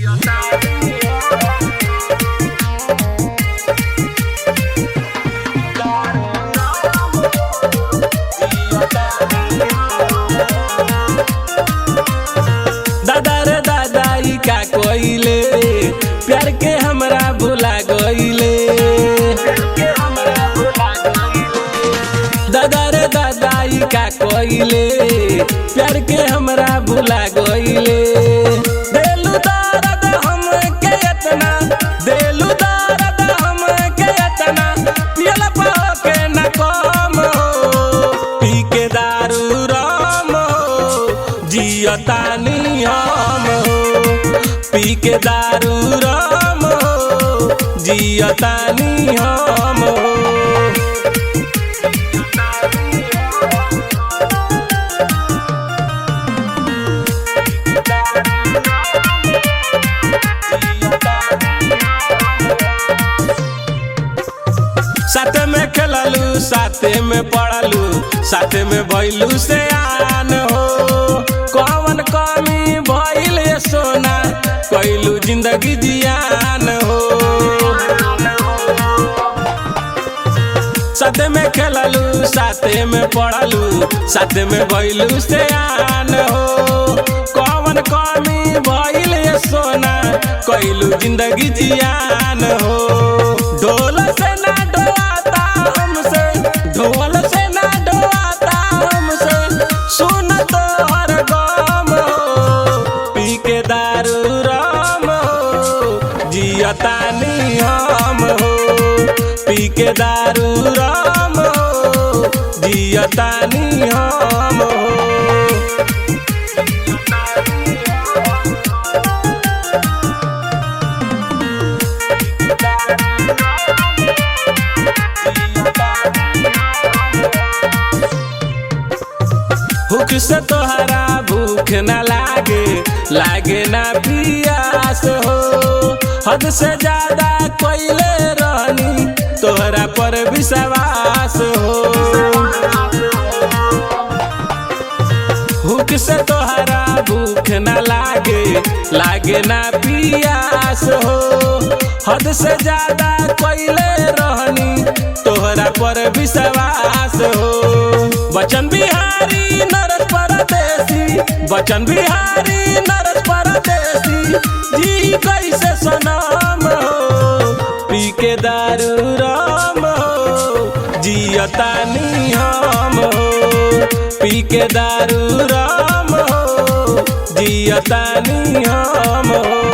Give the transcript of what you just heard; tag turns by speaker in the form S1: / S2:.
S1: दादा रे दादाई का कोइले प्यार के हमरा भुला गइले। दादा रे दादाई का कोइले प्यार के हमरा भुला गइले। देलू दर्द हमके इतना, देलू दर्द हमके इतना, पियला के न कम हो। पी के दारू राम हो जियतानी हम हो। पी के दारू राम हो जियतानी हम हो। साथे में खेललू, साथे में पढ़लू, साथे में भइलू से आन हो। कौन कमी भइल सोना कइलू जिंदगी जियान हो। साथे में खेललू, साथे में पढ़लू, साथे में भइलू से आन हो। कौन कमी भइल सोना कइलू जिंदगी जियान हो। ढोल से ना ढोआता हमसे, ढोल से ना ढोआता हमसे, सुन तो हर गम हो। पी के दारू राम हो जियतानी हम हो। पी के दारू राम हो जियतानी हम हो। भूख से तोहरा भूख न लागे, लागे ना पियास हो। हद से ज्यादा कोइले रहनी तोहरा पर विश्वास हो। भूख से तोहरा भूख न लागे, लागे ना पियास हो। हद से ज्यादा कोइले रहनी तोहरा पर विश्वास हो। बचन बिहारी नरस परदेसी, बचन बिहारी नरस परदेसी, जी कैसे सनम हो। पी के दारू राम हो जियतानी हम हो। पी के दारू राम हो जियतानी हम हो।